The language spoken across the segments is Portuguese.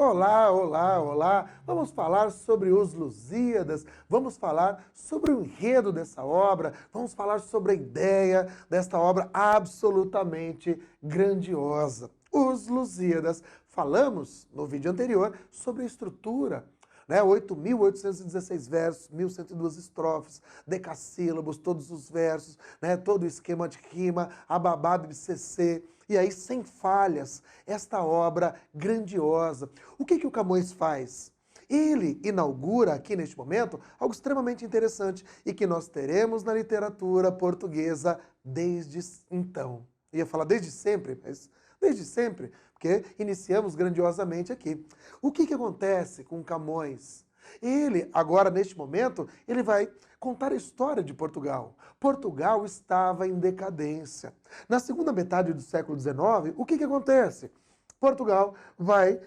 Olá, olá, olá! Vamos falar sobre os Lusíadas, vamos falar sobre o enredo dessa obra, vamos falar sobre a ideia desta obra absolutamente grandiosa. Os Lusíadas. Falamos no vídeo anterior sobre a estrutura, né? 8.816 versos, 1.102 estrofes, decassílabos, todos os versos, né? Todo o esquema de rima, ababá, bcc, e aí sem falhas, esta obra grandiosa. O que o Camões faz? Ele inaugura aqui neste momento algo extremamente interessante e que nós teremos na literatura portuguesa desde então. Ia falar desde sempre, mas desde sempre, porque iniciamos grandiosamente aqui. O que acontece com Camões? Ele, agora, neste momento, ele vai contar a história de Portugal. Portugal estava em decadência. Na segunda metade do século XIX, o que acontece? Portugal vai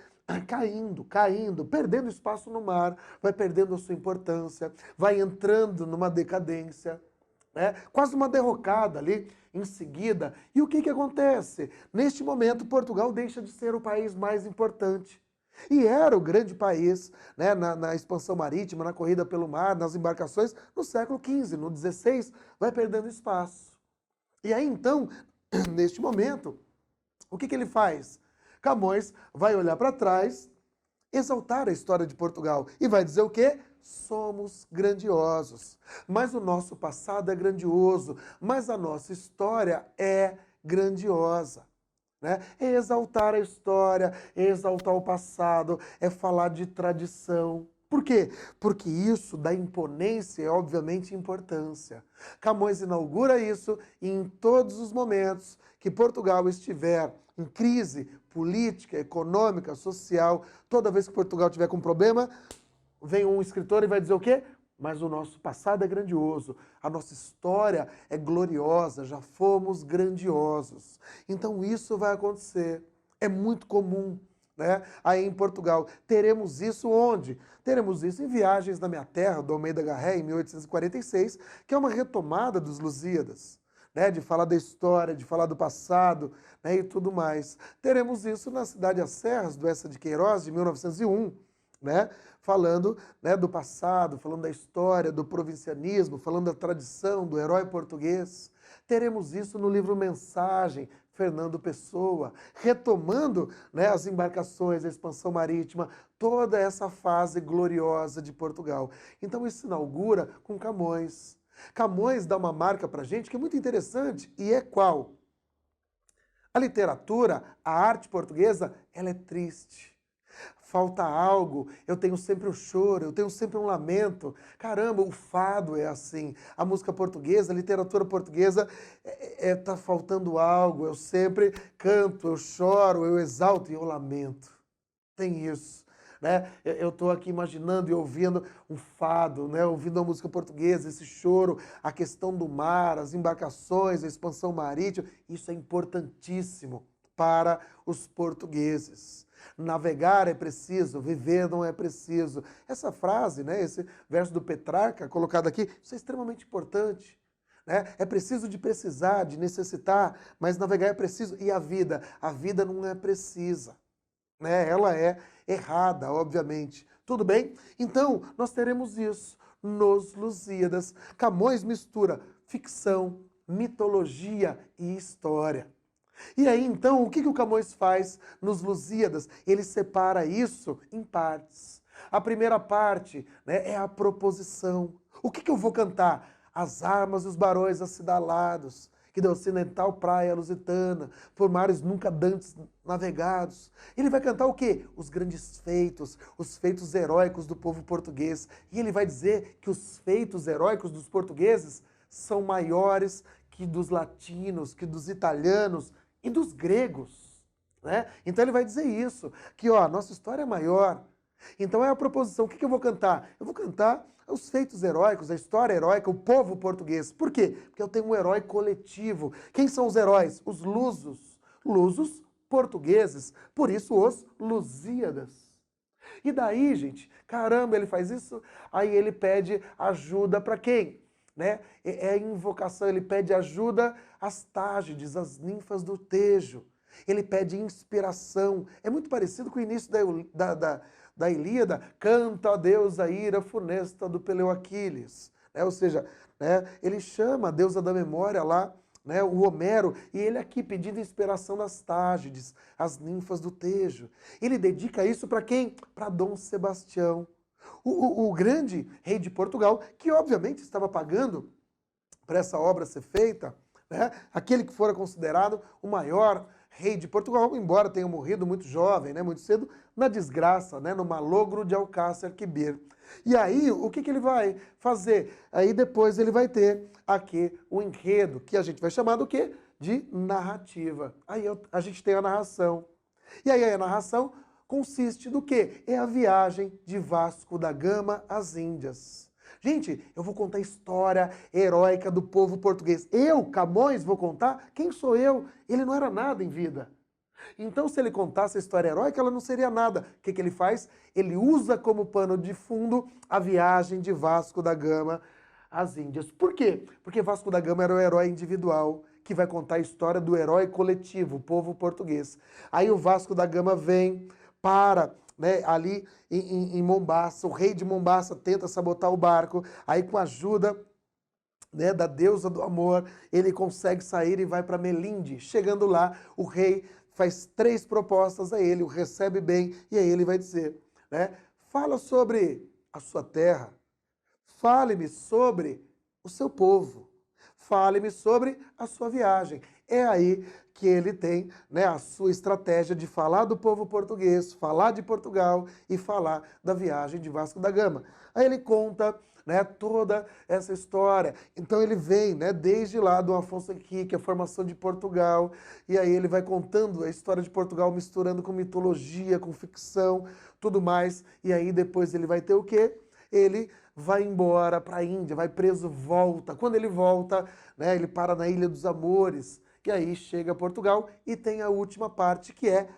caindo, perdendo espaço no mar, vai perdendo a sua importância, vai entrando numa decadência, né? Quase uma derrocada ali em seguida. E o que acontece? Neste momento, Portugal deixa de ser o país mais importante. E era o grande país, né, na expansão marítima, na corrida pelo mar, nas embarcações, no século XV. No XVI, vai perdendo espaço. E aí, então, neste momento, o que ele faz? Camões vai olhar para trás, exaltar a história de Portugal e vai dizer o quê? Somos grandiosos, mas o nosso passado é grandioso, mas a nossa história é grandiosa. Né? É exaltar a história, é exaltar o passado, é falar de tradição. Por quê? Porque isso dá imponência e, obviamente, importância. Camões inaugura isso e em todos os momentos que Portugal estiver em crise política, econômica, social, toda vez que Portugal tiver com problema, vem um escritor e vai dizer o quê? Mas o nosso passado é grandioso, a nossa história é gloriosa, já fomos grandiosos. Então isso vai acontecer, é muito comum, né? Aí em Portugal. Teremos isso onde? Teremos isso em Viagens na Minha Terra, do Almeida Garré, em 1846, que é uma retomada dos Lusíadas, né? De falar da história, de falar do passado, né? E tudo mais. Teremos isso na Cidade às Serras, do Eça de Queiroz, de 1901, né? Falando, né, do passado, falando da história, do provincianismo, falando da tradição, do herói português. Teremos isso no livro Mensagem, Fernando Pessoa, retomando, né, as embarcações, a expansão marítima, toda essa fase gloriosa de Portugal. Então isso inaugura com Camões. Camões dá uma marca para a gente que é muito interessante, e é qual? A literatura, a arte portuguesa, ela é triste. Falta algo, eu tenho sempre um choro, eu tenho sempre um lamento. Caramba, o fado é assim. A música portuguesa, a literatura portuguesa, tá faltando algo. Eu sempre canto, eu choro, eu exalto e eu lamento. Tem isso, né? Eu estou aqui imaginando e ouvindo um fado, né? Ouvindo a música portuguesa, esse choro, a questão do mar, as embarcações, a expansão marítima. Isso é importantíssimo para os portugueses. Navegar é preciso, viver não é preciso. Essa frase, né, esse verso do Petrarca colocado aqui, isso é extremamente importante. Né? É preciso de precisar, de necessitar, mas navegar é preciso. E a vida? A vida não é precisa. Né? Ela é errada, obviamente. Tudo bem? Então, nós teremos isso nos Lusíadas. Camões mistura ficção, mitologia e história. E aí, então, o que o Camões faz nos Lusíadas? Ele separa isso em partes. A primeira parte, né, é a proposição. O que eu vou cantar? As armas e os barões acidalados, que da ocidental praia lusitana, por mares nunca dantes navegados. Ele vai cantar o quê? Os grandes feitos, os feitos heróicos do povo português. E ele vai dizer que os feitos heróicos dos portugueses são maiores que dos latinos, que dos italianos, e dos gregos, né? Então ele vai dizer isso, que ó, a nossa história é maior. Então é a proposição, o que eu vou cantar? Eu vou cantar os feitos heróicos, a história heróica, o povo português. Por quê? Porque eu tenho um herói coletivo. Quem são os heróis? Os lusos. Lusos portugueses, por isso os Lusíadas. E daí, gente, caramba, ele faz isso, aí ele pede ajuda para quem? Né? É invocação, ele pede ajuda às Tágides, às ninfas do Tejo. Ele pede inspiração. É muito parecido com o início da Ilíada. Canta a Deus a ira funesta do Peleu Aquiles. Ou seja, ele chama a deusa da memória lá, o Homero, e ele aqui pedindo inspiração das Tágides, as ninfas do Tejo. Ele dedica isso para quem? Para Dom Sebastião, o grande rei de Portugal, que obviamente estava pagando para essa obra ser feita, aquele que fora considerado o maior rei de Portugal, embora tenha morrido muito jovem, muito cedo, na desgraça, no malogro de Alcácer Quibir. E aí, o que ele vai fazer? Aí depois ele vai ter aqui o enredo, que a gente vai chamar do quê? De narrativa. Aí a gente tem a narração. E aí a narração consiste do quê? É a viagem de Vasco da Gama às Índias. Gente, eu vou contar a história heróica do povo português. Eu, Camões, vou contar? Quem sou eu? Ele não era nada em vida. Então, se ele contasse a história heróica, ela não seria nada. O que ele faz? Ele usa como pano de fundo a viagem de Vasco da Gama às Índias. Por quê? Porque Vasco da Gama era o herói individual, que vai contar a história do herói coletivo, o povo português. Aí o Vasco da Gama vem para... ali em Mombaça, o rei de Mombaça tenta sabotar o barco, aí com a ajuda da deusa do amor, ele consegue sair e vai para Melinde. Chegando lá, o rei faz 3 propostas a ele, o recebe bem, e aí ele vai dizer, fala sobre a sua terra, fale-me sobre o seu povo, fale-me sobre a sua viagem. É aí que ele tem a sua estratégia de falar do povo português, falar de Portugal e falar da viagem de Vasco da Gama. Aí ele conta toda essa história. Então ele vem desde lá do Afonso Henrique, a formação de Portugal, e aí ele vai contando a história de Portugal, misturando com mitologia, com ficção, tudo mais, e aí depois ele vai ter o quê? Ele vai embora para a Índia, vai preso, volta. Quando ele volta, ele para na Ilha dos Amores, que aí chega a Portugal e tem a última parte, que é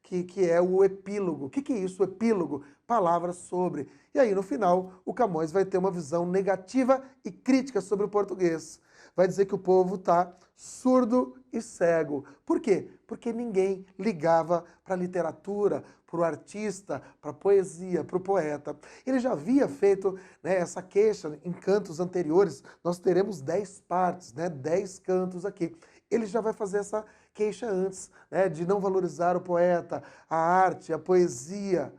que é o epílogo. O que é isso, o epílogo? Palavras sobre. E aí, no final, o Camões vai ter uma visão negativa e crítica sobre o português. Vai dizer que o povo está surdo e cego. Por quê? Porque ninguém ligava para a literatura, para o artista, para a poesia, para o poeta. Ele já havia feito essa queixa em cantos anteriores. Nós teremos 10 partes, 10 cantos aqui. Ele já vai fazer essa queixa antes, de não valorizar o poeta, a arte, a poesia.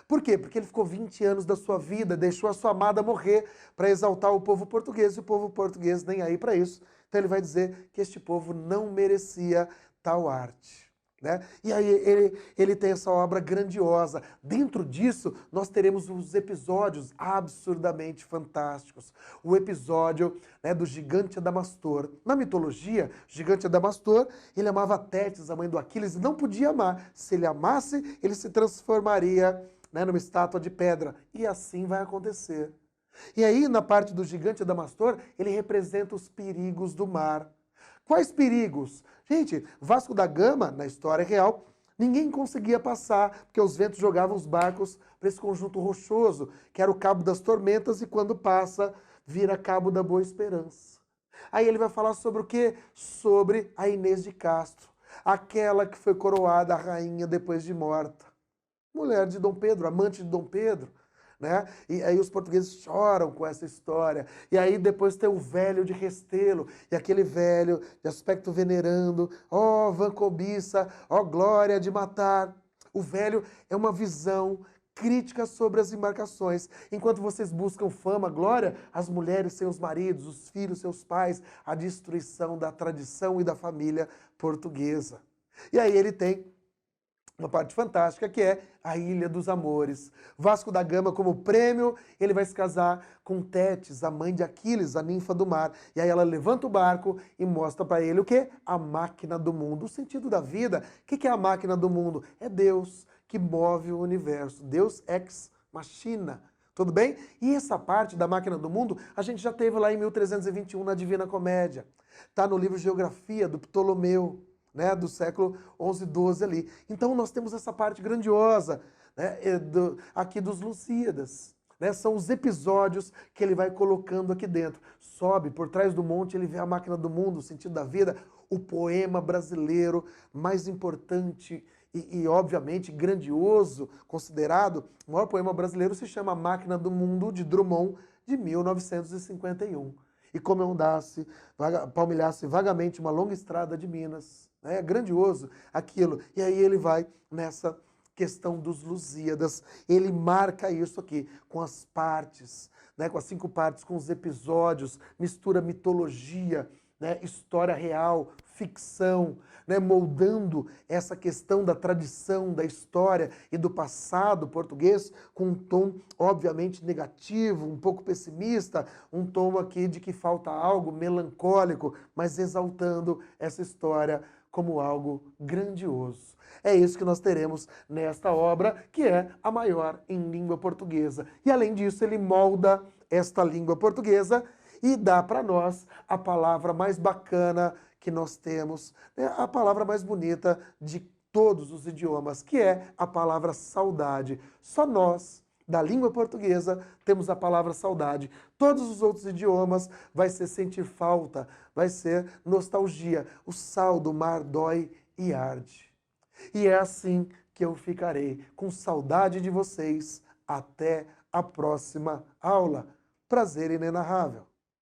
Por quê? Porque ele ficou 20 anos da sua vida, deixou a sua amada morrer para exaltar o povo português, e o povo português nem aí para isso. Então ele vai dizer que este povo não merecia tal arte. E aí ele tem essa obra grandiosa. Dentro disso, nós teremos os episódios absurdamente fantásticos. O episódio do gigante Adamastor. Na mitologia, o gigante Adamastor, ele amava Tétis, a mãe do Aquiles, e não podia amar. Se ele amasse, ele se transformaria numa estátua de pedra. E assim vai acontecer. E aí, na parte do gigante Adamastor, ele representa os perigos do mar. Quais perigos? Gente, Vasco da Gama, na história real, ninguém conseguia passar, porque os ventos jogavam os barcos para esse conjunto rochoso, que era o Cabo das Tormentas, e quando passa, vira Cabo da Boa Esperança. Aí ele vai falar sobre o quê? Sobre a Inês de Castro, aquela que foi coroada a rainha depois de morta. Mulher de Dom Pedro, amante de Dom Pedro. E aí os portugueses choram com essa história. E aí depois tem o velho de Restelo, e aquele velho de aspecto venerando, ó vã cobiça, ó glória de matar. O velho é uma visão crítica sobre as embarcações. Enquanto vocês buscam fama, glória, as mulheres sem os maridos, os filhos seus pais, a destruição da tradição e da família portuguesa. E aí ele tem uma parte fantástica, que é a Ilha dos Amores. Vasco da Gama, como prêmio, ele vai se casar com Tétis, a mãe de Aquiles, a ninfa do mar. E aí ela levanta o barco e mostra para ele o quê? A máquina do mundo, o sentido da vida. O que é a máquina do mundo? É Deus que move o universo. Deus ex machina. Tudo bem? E essa parte da máquina do mundo, a gente já teve lá em 1321 na Divina Comédia. Está no livro Geografia, do Ptolomeu. Do século 11, 12 ali. Então nós temos essa parte grandiosa aqui dos Lusíadas. né? São os episódios que ele vai colocando aqui dentro. Sobe, por trás do monte, ele vê a máquina do mundo, o sentido da vida, o poema brasileiro mais importante obviamente, grandioso, considerado, o maior poema brasileiro se chama A Máquina do Mundo, de Drummond, de 1951. E como eu andasse, palmilhasse vagamente uma longa estrada de Minas. É grandioso aquilo. E aí ele vai nessa questão dos Lusíadas. Ele marca isso aqui com as partes, né, com as 5 partes, com os episódios, mistura mitologia, né, história real, ficção, né, moldando essa questão da tradição, da história e do passado português com um tom, obviamente, negativo, um pouco pessimista, um tom aqui de que falta algo melancólico, mas exaltando essa história como algo grandioso. É isso que nós teremos nesta obra, que é a maior em língua portuguesa. E, além disso, ele molda esta língua portuguesa e dá para nós a palavra mais bacana que nós temos, né? A palavra mais bonita de todos os idiomas, que é a palavra saudade. Só nós, da língua portuguesa, temos a palavra saudade. Todos os outros idiomas vai ser sentir falta, vai ser nostalgia. O sal do mar dói e arde. E é assim que eu ficarei, com saudade de vocês. Até a próxima aula. Prazer inenarrável.